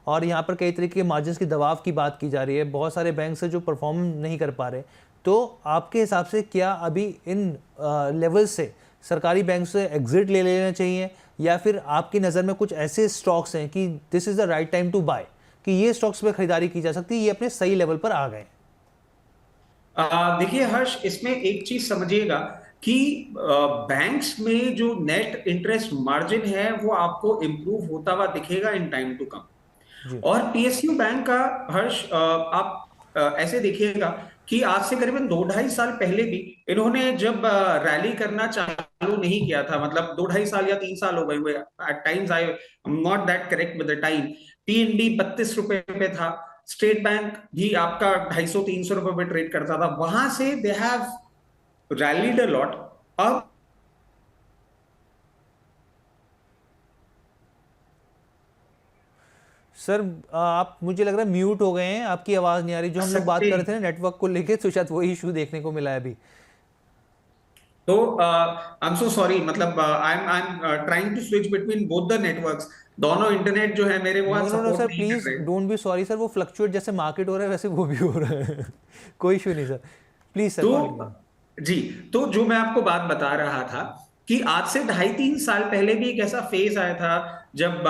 और यहाँ पर कई तरीके के मार्जिन की दबाव की बात की जा रही है, बहुत सारे बैंक से जो परफॉर्म नहीं कर पा रहे। तो आपके हिसाब से क्या अभी इन लेवल से सरकारी बैंक से एग्जिट ले लेना चाहिए, या फिर आपकी नज़र में कुछ ऐसे स्टॉक्स हैं कि this is the right time to buy, कि ये स्टॉक्स पे खरीदारी की जा सकती है, ये अपने सही लेवल पर आ गए? देखिए हर्ष, इसमें एक चीज समझिएगा कि बैंक्स में जो नेट इंटरेस्ट मार्जिन है वो आपको इंप्रूव होता हुआ दिखेगा इन टाइम टू कम। और पीएसयू बैंक का हर्ष, आप ऐसे देखिएगा कि आज से करीबन 2-2.5 साल पहले भी इन्होंने जब रैली करना चालू नहीं किया था, मतलब 2-2.5 साल या 3 साल हो गए हुए, at times I am not that correct with the time, PNB 32 रुपए पे था, स्टेट बैंक भी आपका 250-300 रुपए पे ट्रेड करता था, वहां से they have rallied a lot. अब सर आप, मुझे लग रहा है म्यूट हो गए हैं, आपकी आवाज़ नहीं आ रही। जो हम लोग बात कर रहे थे ना नेटवर्क को लेके, तो शायद वही इशू देखने को मिला है अभी। तो आई एम सो सॉरी, मतलब I am trying to switch between both the networks. दोनों इंटरनेट जो है मेरे वो आज नो सपोर्ट सर, नहीं कर प्लीज रहे। डोंट बी सॉरी सर, वो फ्लक्चुएट जैसे मार्केट हो रहा है वैसे वो भी हो रहा है कोई इशू नहीं सर, प्लीज सर तो जी, तो जो मैं आपको बात बता रहा था कि आज से 2.5-3 साल पहले भी एक ऐसा फेज आया था जब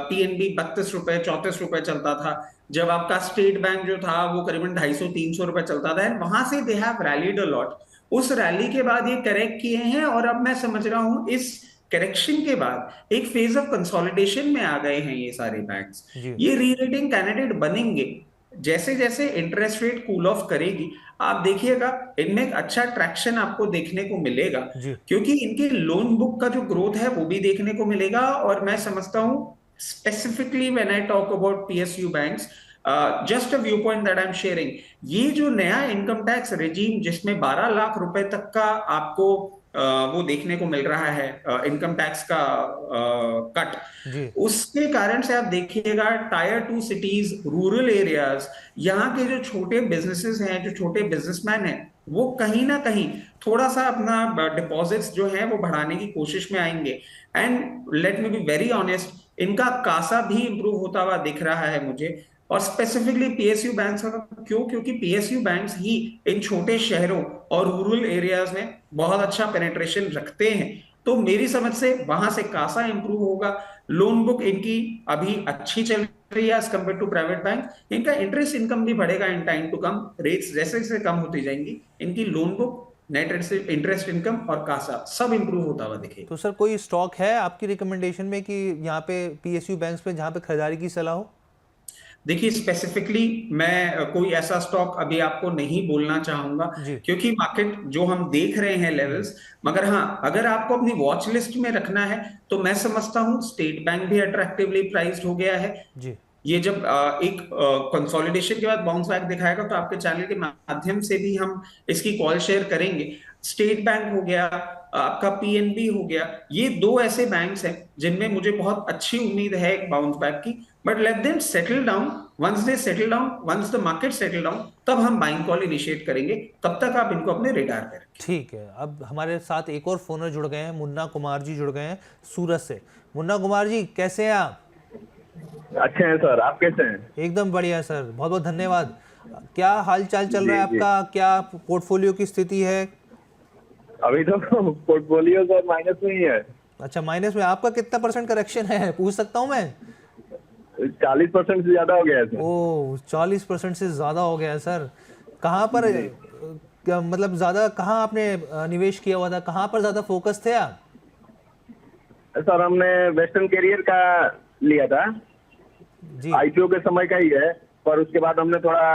पीएनबी 32 रुपए 34 रुपए चलता था, जब आपका स्टेट बैंक जो था वो करीबन 250-300 रुपए चलता था, वहां से they have rallied a lot. उस रैली के बाद ये करेक्ट किए हैं और अब मैं समझ रहा हूं इस करेक्शन के बाद एक फेज ऑफ कंसोलिडेशन में आ गए हैं ये सारे बैंक्स। ये री रेटिंग कैंडिडेट बनेंगे जैसे जैसे इंटरेस्ट रेट कूल ऑफ करेगी। आप देखिएगा इनमें एक अच्छा ट्रैक्शन आपको देखने को मिलेगा, क्योंकि इनके लोन बुक का जो ग्रोथ है वो भी देखने को मिलेगा। और मैं समझता हूं specifically when I talk about PSU banks, just a view point that I am sharing, ये जो नया इनकम टैक्स रेजीम जिसमें 12 लाख रुपए तक का आपको वो देखने को मिल रहा है इनकम टैक्स का कट, उसके कारण से आप देखिएगा टायर 2 सिटीज, रूरल एरियाज, यहाँ के जो छोटे बिजनेसेस हैं, जो छोटे बिजनेसमैन हैं, वो कहीं ना कहीं थोड़ा सा अपना डिपॉजिट्स जो है वो बढ़ाने की कोशिश में आएंगे। And let me be very honest, इनका कासा भी इंप्रूव होता हुआ दिख रहा है मुझे। और स्पेसिफिकली पीएसयू बैंक्स का क्यों? क्योंकि पीएसयू बैंक्स ही इन छोटे शहरों और रूरल एरियाज में बहुत अच्छा पेनिट्रेशन रखते हैं। तो मेरी समझ से वहां से कासा इंप्रूव होगा। लोन बुक इनकी अभी अच्छी चल रही है as compare to private bank. इनका इंटरेस्ट इनकम भी बढ़ेगा in time to come, rates जैसे जैसे कम होती जाएंगी, इनकी loan book, net interest income और कासा सब इंप्रूव होता हुआ दिखेगा। तो सर कोई स्टॉक है आपकी रिकमेंडेशन में कि यहाँ पे पीएसयू बैंक्स पे जहाँ पे खरीदारी की सलाह हो? देखिए स्पेसिफिकली मैं कोई ऐसा स्टॉक अभी आपको नहीं बोलना चाहूंगा, क्योंकि मार्केट जो हम देख रहे हैं लेवल्स, मगर हाँ अगर आपको अपनी वॉच लिस्ट में रखना है तो मैं समझता हूं स्टेट बैंक भी अट्रैक्टिवली प्राइस्ड हो गया है। ये जब एक कंसोलिडेशन के बाद बाउंस बैक दिखाएगा तो आपके चैनल के माध्यम से भी हम इसकी कॉल शेयर करेंगे। स्टेट बैंक हो गया, आपका पीएनबी हो गया, ये दो ऐसे बैंक्स हैं जिनमें मुझे बहुत अच्छी उम्मीद है एक बाउंस बैक की। But let them settle down, once they settle down, once the market settle down, तब हम बाइंग कॉल इनिशिएट करेंगे। तब तक आप इनको अपने रेडार पे रखें। ठीक है, अब हमारे साथ एक और फोनर जुड़ गए हैं, मुन्ना कुमार जी जुड़ गए हैं सूरत से। मुन्ना कुमार जी कैसे हैं आप? अच्छे हैं सर, आप कैसे हैं? एकदम बढ़िया सर, बहुत बहुत धन्यवाद। क्या हाल चाल चल रहा है आपका? क्या पोर्टफोलियो की स्थिति है? अभी तो पोर्टफोलियो सर माइनस में ही है। अच्छा, माइनस में। आपका कितना % करेक्शन है, पूछ सकता हूं मैं? 40% से ज्यादा हो गया है सर। ओह, 40% से ज्यादा हो गया है सर। कहाँ पर, मतलब ज्यादा कहाँ आपने निवेश किया हुआ था, कहाँ पर ज्यादा फोकस थे आप? सर हमने वेस्टर्न कैरियर का लिया था, जी आईपीओ के समय का ही है, पर उसके बाद हमने थोड़ा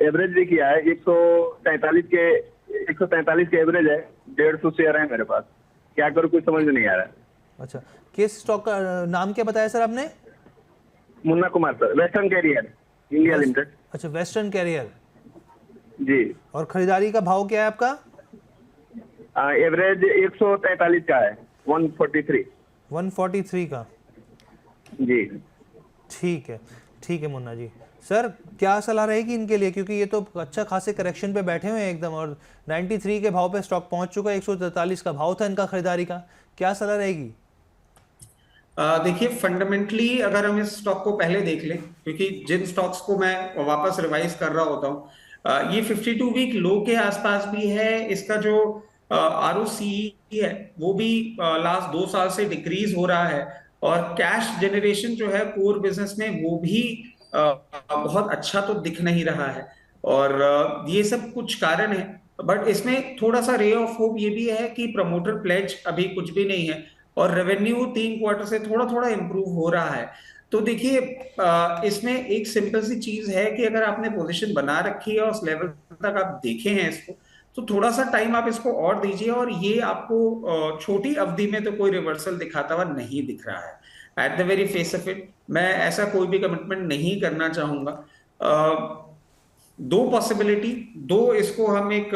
एवरेज भी किया है। 143 के एवरेज है, 150 शेयर है मेरे पास। क्या करूँ, कुछ समझ में नहीं आ रहा है। अच्छा, किस स्टॉक का नाम क्या बताया सर आपने? Munna Kumar sir, western carrier India limited. अच्छा, वेस्टर्न कैरियर। जी। और खरीदारी का भाव क्या है आपका? एवरेज 143 का है, 143। 143 का। जी ठीक है मुन्ना जी। सर क्या सलाह रहेगी इनके लिए, क्योंकि ये तो अच्छा खासे करेक्शन पे बैठे हुए हैं एकदम, और 93 के भाव पे स्टॉक पहुंच चुका है, 143 का भाव था इनका खरीदारी का, क्या सलाह रहेगी? देखिए, फंडामेंटली अगर हम इस स्टॉक को पहले देख लें, क्योंकि जिन स्टॉक्स को मैं वापस रिवाइज कर रहा होता हूँ, ये 52 वीक लो के आसपास भी है। इसका जो ROCE है वो भी लास्ट 2 साल से डिक्रीज हो रहा है, और कैश जनरेशन जो है कोर बिजनेस में वो भी बहुत अच्छा तो दिख नहीं रहा है। और ये सब कुछ कारण है, बट इसमें थोड़ा सा रे ऑफ होप ये भी है कि प्रमोटर प्लेज अभी कुछ भी नहीं है, और रेवेन्यू 3 क्वार्टर से थोड़ा थोड़ा इंप्रूव हो रहा है। तो देखिए, इसमें एक सिंपल सी चीज है कि अगर आपने पोजीशन बना रखी है और उस लेवल तक आप देखे हैं इसको, तो थोड़ा सा टाइम आप इसको और दीजिए, और ये आपको छोटी अवधि में तो कोई रिवर्सल दिखाता हुआ नहीं दिख रहा है। At the very face of it, मैं ऐसा कोई भी कमिटमेंट नहीं करना चाहूंगा। दो पॉसिबिलिटी, दो इसको हम एक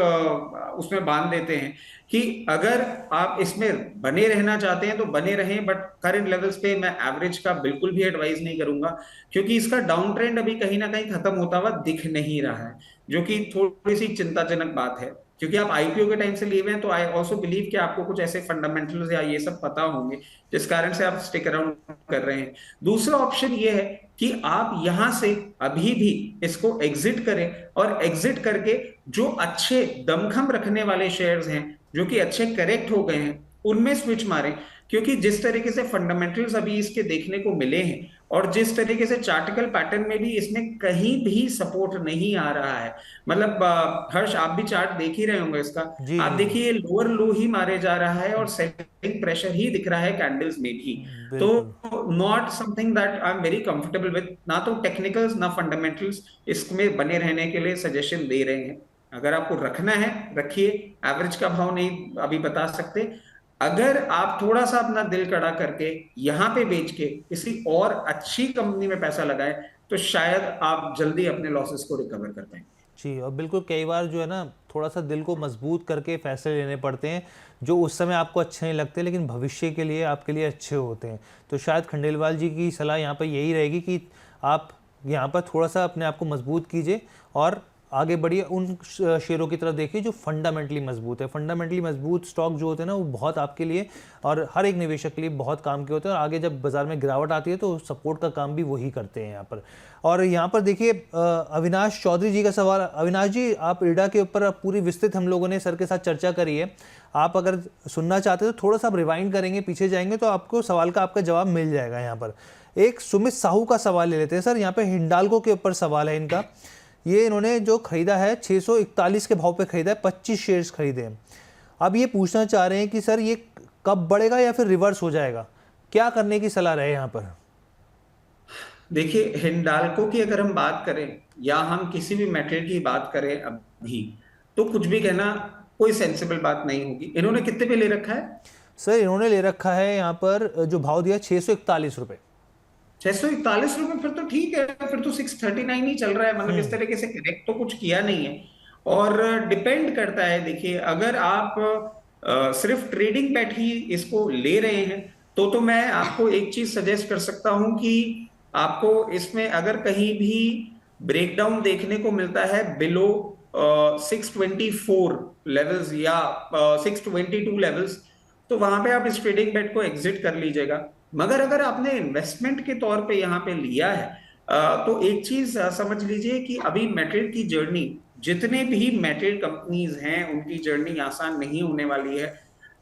उसमें बांध देते हैं कि अगर आप इसमें बने रहना चाहते हैं तो बने रहें, बट करंट लेवल्स पे मैं एवरेज का बिल्कुल भी एडवाइस नहीं करूंगा, क्योंकि इसका डाउन ट्रेंड अभी कहीं ना कहीं खत्म होता हुआ दिख नहीं रहा है, जो कि थोड़ी सी चिंताजनक बात है। क्योंकि आप आईपीओ के टाइम से लिए हुए हैं, तो आई ऑल्सो बिलीव कि आपको कुछ ऐसे फंडामेंटल्स या ये सब पता होंगे जिस कारण से आप स्टिक अराउंड कर रहे हैं। दूसरा ऑप्शन ये है कि आप यहां से अभी भी इसको एग्जिट करें, और एग्जिट करके जो अच्छे दमखम रखने वाले शेयर्स हैं, जो कि अच्छे करेक्ट हो गए हैं, उनमें स्विच मारें। क्योंकि जिस तरीके से फंडामेंटल्स अभी इसके देखने को मिले हैं, और जिस तरीके से चार्टिकल पैटर्न में भी इसमें कहीं भी सपोर्ट नहीं आ रहा है, मतलब हर्ष आप भी चार्ट देख ही रहे होंगे इसका, जी आप जी देखिए लोअर लो ही मारे जा रहा है, और सेलिंग प्रेशर ही दिख रहा है कैंडल्स में भी। तो बिल्कुल। Not something that I am very comfortable with, ना तो टेक्निकल्स ना फंडामेंटल्स इसमें बने रहने के लिए सजेशन दे रहे हैं। अगर आपको रखना है रखिए, एवरेज का भाव नहीं अभी बता सकते। अगर आप थोड़ा सा अपना दिल कड़ा करके यहां पे बेच के किसी और अच्छी कंपनी में पैसा लगाएं, तो शायद आप जल्दी अपने लॉसेस को रिकवर कर पाएंगे। जी, और बिल्कुल कई बार जो है ना, थोड़ा सा दिल को मजबूत करके फैसले लेने पड़ते हैं जो उस समय आपको अच्छे नहीं लगते, लेकिन भविष्य के लिए आपके लिए अच्छे होते हैं। तो शायद खंडेलवाल जी की सलाह यहाँ पर यही रहेगी कि आप यहाँ पर थोड़ा सा अपने आप को मजबूत कीजिए और आगे बढ़िए, उन शेयरों की तरफ देखिए जो फंडामेंटली मजबूत है। फंडामेंटली मजबूत स्टॉक जो होते हैं ना, वो बहुत आपके लिए और हर एक निवेशक के लिए बहुत काम के होते हैं, और आगे जब बाजार में गिरावट आती है तो सपोर्ट का काम भी वही करते हैं यहाँ पर। और यहाँ पर देखिए अविनाश चौधरी जी का सवाल। अविनाश जी, आप इरडा के ऊपर पूरी विस्तृत हम लोगों ने सर के साथ चर्चा करी है। आप अगर सुनना चाहते हैं तो थोड़ा सा आप रिवाइंड करेंगे, पीछे जाएंगे तो आपको सवाल का आपका जवाब मिल जाएगा। यहाँ पर एक सुमित साहू का सवाल ले लेते हैं सर। यहाँ पे हिंडाल्को के ऊपर सवाल है इनका। ये इन्होंने जो खरीदा है 641 के भाव पे खरीदा है, 25 शेयर्स खरीदे हैं। अब ये पूछना चाह रहे हैं कि सर ये कब बढ़ेगा या फिर रिवर्स हो जाएगा, क्या करने की सलाह रहे यहाँ पर? देखिए, हिंडाल्को की अगर हम बात करें या हम किसी भी मेटल की बात करें अभी, तो कुछ भी कहना कोई सेंसिबल बात नहीं होगी। इन्होंने कितने पे ले रखा है सर? इन्होंने ले रखा है यहाँ पर जो भाव दिया 641 रुपए। 641 रुपए, फिर तो ठीक है, फिर तो 639 ही चल रहा है। मतलब इस तरीके से करेक्ट तो कुछ किया नहीं है। और डिपेंड करता है, देखिए अगर आप सिर्फ ट्रेडिंग बैठ ही इसको ले रहे हैं, तो मैं आपको एक चीज सजेस्ट कर सकता हूं कि आपको इसमें अगर कहीं भी ब्रेकडाउन देखने को मिलता है बिलो 624 लेवल्स या 622 लेवल्स, तो वहां पे आप इस ट्रेडिंग बेट को एग्जिट कर लीजिएगा। मगर अगर आपने इन्वेस्टमेंट के तौर पे यहाँ पे लिया है, तो एक चीज समझ लीजिए कि अभी मेटल की जर्नी, जितने भी मेटल कंपनीज हैं उनकी जर्नी आसान नहीं होने वाली है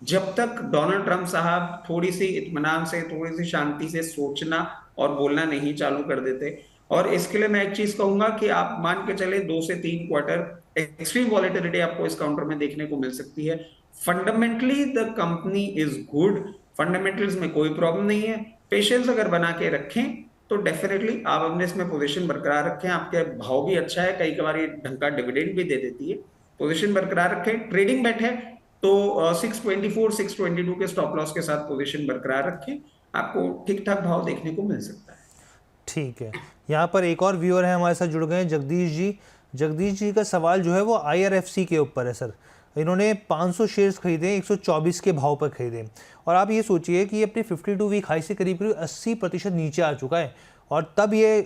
जब तक डोनाल्ड ट्रंप साहब थोड़ी सी इत्मीनान से, थोड़ी सी शांति से सोचना और बोलना नहीं चालू कर देते। और इसके लिए मैं एक चीज कहूंगा कि आप मान के चले 2 से 3 क्वार्टर एक्सट्रीम वॉलेटिलिटी आपको इस काउंटर में देखने को मिल सकती है। Fundamentally the company is good, fundamentals में कोई प्रॉब्लम नहीं है, पेशेंस अगर बना के रखें तो डेफिनेटली आप अपने इसमें पोजीशन बरकरार रखें। आपके भाव भी अच्छा है, कई बार ये ढंग का डिविडेंड भी दे देती है। पोजीशन बरकरार रखें, ट्रेडिंग बैठे तो 624 622 के स्टॉप लॉस के साथ पोजीशन बरकरार रखें, आपको ठीक ठाक भाव देखने को मिल सकता है। ठीक है, यहाँ पर एक और व्यूअर है हमारे साथ जुड़ गए हैं, जगदीश जी। जगदीश जी का सवाल जो है वो IRFC के ऊपर है सर। इन्होंने 500 शेयर्स खरीदे, 124 के भाव पर खरीदे, और आप ये सोचिए कि ये अपनी 52 वीक हाई से करीब करीब 80% नीचे आ चुका है, और तब ये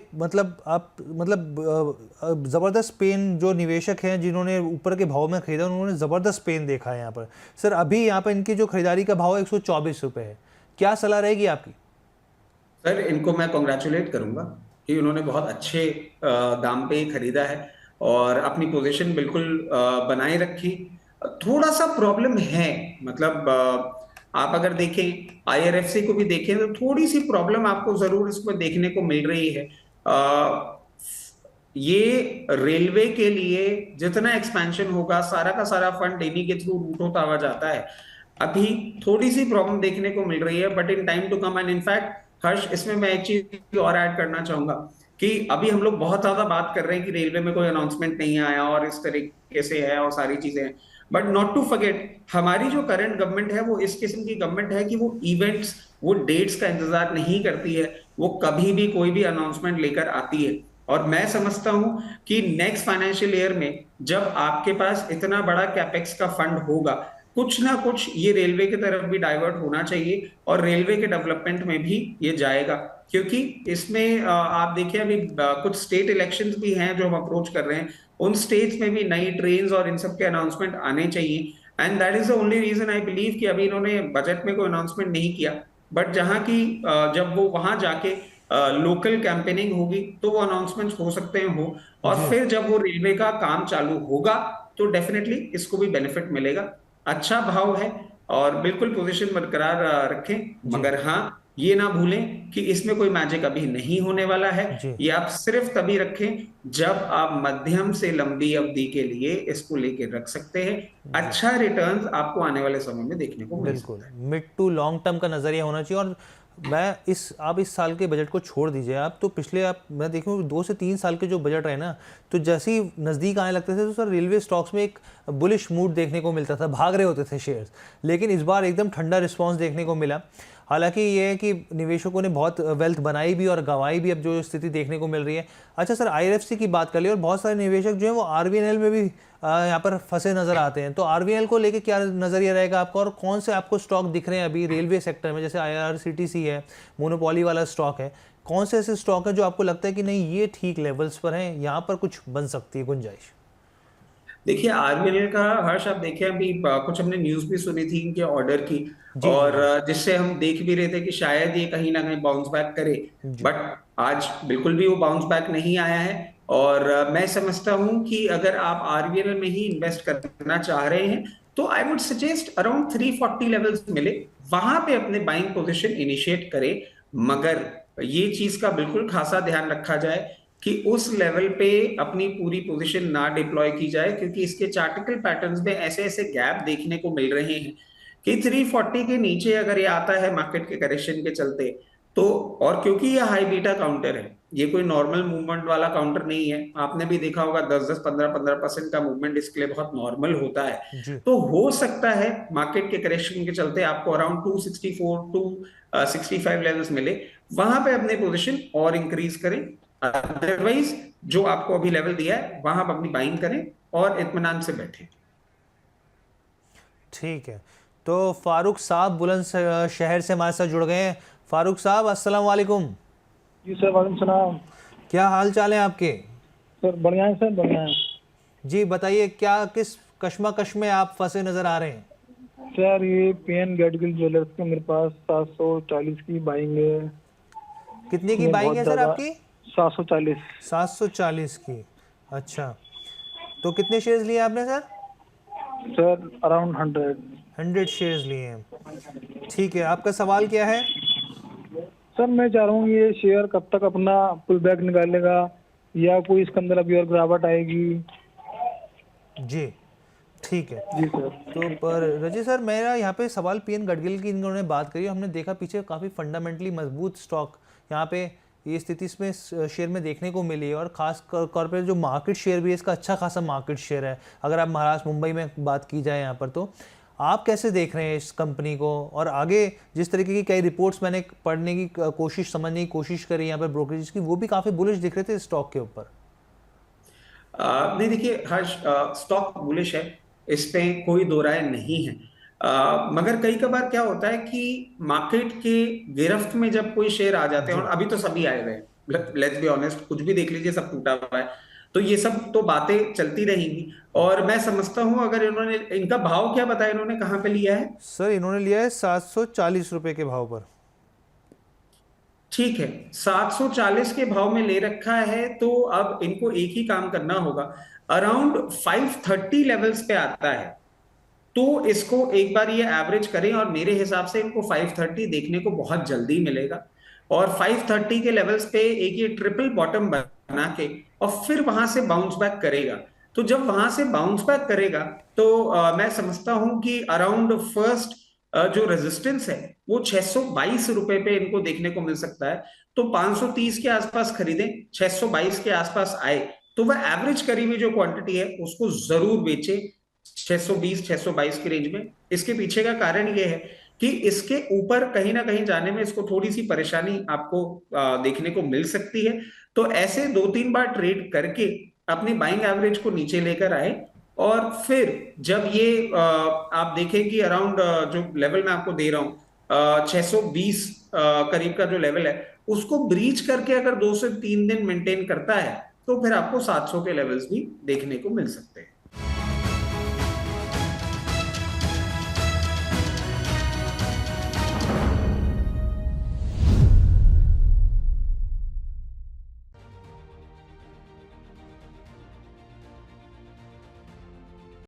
ज़बरदस्त पेन जो निवेशक हैं जिन्होंने ऊपर के भाव में खरीदा, उन्होंने ज़बरदस्त पेन देखा है यहाँ पर। सर अभी यहाँ पर इनकी जो खरीदारी का भाव है 124 रुपये है, क्या सलाह रहेगी आपकी? सर इनको मैं कॉन्ग्रेचुलेट करूंगा कि उन्होंने बहुत अच्छे दाम पे खरीदा है और अपनी पोजीशन बिल्कुल बनाए रखी। थोड़ा सा प्रॉब्लम है, मतलब आप अगर देखें IRFC को भी देखें तो थोड़ी सी प्रॉब्लम आपको जरूर इसमें देखने को मिल रही है। ये रेलवे के लिए जितना एक्सपेंशन होगा सारा का सारा फंड इन्हीं के थ्रू रूट होता हुआ जाता है। अभी थोड़ी सी प्रॉब्लम देखने को मिल रही है, but in time to come. And in fact Harsh, इसमें मैं एक चीज और ऐड करना चाहूंगा कि अभी हम लोग बहुत ज्यादा बात कर रहे हैं कि रेलवे में कोई अनाउंसमेंट नहीं आया और इस तरीके से है और सारी चीजें हैं, बट नॉट टू फॉरगेट हमारी जो करंट गवर्नमेंट है वो इस किस्म की गवर्नमेंट है कि वो इवेंट्स, वो डेट्स का इंतजार नहीं करती है, वो कभी भी कोई भी अनाउंसमेंट लेकर आती है। और मैं समझता हूं कि नेक्स्ट फाइनेंशियल ईयर में जब आपके पास इतना बड़ा कैपेक्स का फंड होगा, कुछ ना कुछ ये रेलवे की तरफ भी डाइवर्ट होना चाहिए और रेलवे के डेवलपमेंट में भी ये जाएगा। क्योंकि इसमें आप देखिए अभी कुछ स्टेट इलेक्शंस भी हैं जो हम अप्रोच कर रहे हैं, उन स्टेट्स में भी नई ट्रेन्स और इन सब के अनाउंसमेंट आने चाहिए। And that is the only reason I believe कि अभी इन्होंने बजट में कोई अनाउंसमेंट नहीं किया, बट जहां की जब वो वहां जाके लोकल कैंपेनिंग होगी तो वो अनाउंसमेंट्स हो सकते हैं हो, और फिर जब वो रेलवे का काम चालू होगा तो डेफिनेटली इसको भी बेनिफिट मिलेगा। अच्छा भाव है और बिल्कुल पोजीशन बरकरार रखें, मगर हाँ ये ना भूलें कि इसमें कोई मैजिक अभी नहीं होने वाला है। ये आप सिर्फ तभी रखें जब आप मध्यम से लंबी अवधि के लिए इसको लेके रख सकते हैं। अच्छा रिटर्न्स आपको आने वाले समय में देखने को मिल सकता है। मिड टू लॉन्ग टर्म का नजरिया होना चाहिए। और आप इस साल के बजट को छोड़ दीजिए, आप तो पिछले मैं देखूँ 2 से 3 साल के जो बजट रहे ना, तो जैसे ही नज़दीक आने लगते थे तो सर रेलवे स्टॉक्स में एक बुलिश मूड देखने को मिलता था, भाग रहे होते थे शेयर्स। लेकिन इस बार एकदम ठंडा रिस्पांस देखने को मिला। हालांकि ये है कि निवेशकों ने बहुत वेल्थ बनाई भी और गंवाई भी, अब जो स्थिति देखने को मिल रही है। अच्छा सर, IRFC की बात कर ली, और बहुत सारे निवेशक जो हैं वो RVNL में भी यहाँ पर फंसे नजर आते हैं, तो RVNL को लेके क्या नजरिया रहेगा आपका, और कौन से आपको स्टॉक दिख रहे हैं अभी रेलवे सेक्टर में? जैसे IRCTC है, मोनोपोली वाला स्टॉक है, कौन से ऐसे स्टॉक है जो आपको लगता है कि नहीं ये ठीक लेवल्स पर हैं, यहाँ पर कुछ बन सकती है गुंजाइश? देखिए RVNL का हर्ष, आप देखिए अभी कुछ हमने न्यूज भी सुनी थी इनके ऑर्डर की, और जिससे हम देख भी रहे थे कि शायद ये कहीं ना कहीं बाउंस बैक करे, बट आज बिल्कुल भी वो बाउंस बैक नहीं आया है। और मैं समझता हूं कि अगर आप RVNL में ही इन्वेस्ट करना चाह रहे हैं तो I would suggest around 340 levels मिले, वहां पे अपने बाइंग पोजीशन इनिशिएट करें। मगर ये चीज का बिल्कुल खासा ध्यान रखा जाए कि उस लेवल पे अपनी पूरी पोजीशन ना डिप्लॉय की जाए, क्योंकि इसके चार्टिकल पैटर्न्स में ऐसे ऐसे गैप देखने को मिल रहे हैं कि 340 के नीचे अगर ये आता है मार्केट के करेक्शन के चलते तो, और क्योंकि ये हाई बीटा काउंटर है, ये कोई नॉर्मल मूवमेंट वाला काउंटर नहीं है, आपने भी देखा होगा 10-10 15-15% का मूवमेंट इसके लिए बहुत नॉर्मल होता है। तो हो सकता है मार्केट के करेक्शन के चलते आपको अराउंड 264 टू 65 लेवल्स मिले, वहां पे अपने पोजीशन और इंक्रीज करें। अदरवाइज जो आपको अभी लेवल दिया है वहां आप अपनी बाइंग करें और इत्मीनान से बैठे। ठीक है, तो फारूक साहब बुलंद शहर से हमारे साथ जुड़ गए हैं। फारूक साहब अस्सलाम वालेकुम। जी सर, वालेकुम सलाम। क्या हाल चाल है आपके? सर बढ़िया है, सर बढ़िया है। जी बताइए, क्या किस कश्मकश में आप फंसे नजर आ रहे हैं? सर ये PN गेटगिल ज्वेलर्स के मेरे पास 740 की बाइंग है। कितने की बाइंग है सर आपकी? 740। 740 की, अच्छा। तो कितने शेयर्स लिए आपने सर? सर अराउंड 100 शेयर्स लिए हैं। ठीक है, आपका सवाल क्या है? सर मैं चाह रहा हूँ ये शेयर कब तक अपना पुल बैक निकालेगा या कोई इसके अंदर अभी और गिरावट आएगी? जी, ठीक है जी सर। तो पर रजत सर मेरा यहाँ पे सवाल पीएन गडगिल की इन्होंने बात करी, हमने देखा पीछे काफ़ी फंडामेंटली मजबूत स्टॉक यहाँ पे ये स्थिति इसमें शेयर में देखने को मिली है, और खास तौर पे जो मार्केट शेयर भी है इसका अच्छा खासा मार्केट शेयर है अगर आप महाराष्ट्र मुंबई में बात की जाए यहाँ पर। तो आप कैसे देख रहे हैं इस कंपनी को, और आगे जिस तरीके की कई रिपोर्ट्स मैंने पढ़ने की कोशिश समझने की कोशिश करी यहाँ पर ब्रोकरेज की, वो भी काफ़ी बुलिश दिख रहे थे स्टॉक के ऊपर। नहीं देखिए हर्ष, स्टॉक बुलिश है, इस पे कोई दो राय नहीं है। मगर कई कबार क्या होता है कि मार्केट के गिरफ्त में जब कोई शेयर आ जाते हैं, और अभी तो सभी आए हुए हैं, लेट्स बी ऑनेस्ट, कुछ भी देख लीजिए सब टूटा हुआ है, तो ये सब तो बातें चलती रहेंगी। और मैं समझता हूं अगर इन्होंने, इनका भाव क्या बताया, इन्होंने कहां पे लिया है? सर इन्होंने लिया है 740 रुपए के भाव पर। ठीक है, 740 के भाव में ले रखा है, तो अब इनको एक ही काम करना होगा, अराउंड 530 लेवल्स पे आता है तो इसको एक बार ये एवरेज करें, और मेरे हिसाब से इनको 530 देखने को बहुत जल्दी मिलेगा। और 530 के लेवल्स पे एक ये ट्रिपल बॉटम बना के और फिर वहां से बाउंस बैक करेगा। तो जब वहां से बाउंस बैक करेगा तो मैं समझता हूं कि अराउंड फर्स्ट जो रेजिस्टेंस है वो 622 रुपए पे इनको देखने को मिल सकता है। तो 530 के आसपास खरीदें, 622 के आसपास आए तो वह एवरेज करी हुई जो क्वांटिटी है उसको जरूर बेचे 620 622 की रेंज में। इसके पीछे का कारण यह है कि इसके ऊपर कहीं ना कहीं जाने में इसको थोड़ी सी परेशानी आपको देखने को मिल सकती है। तो ऐसे 2-3 बार ट्रेड करके अपनी बाइंग एवरेज को नीचे लेकर आए, और फिर जब ये आप देखें कि अराउंड जो लेवल मैं आपको दे रहा हूं 620 करीब का जो लेवल है उसको ब्रीच करके अगर 2 से 3 दिन मेंटेन करता है तो फिर आपको 700 के लेवल्स भी देखने को मिल सकते हैं।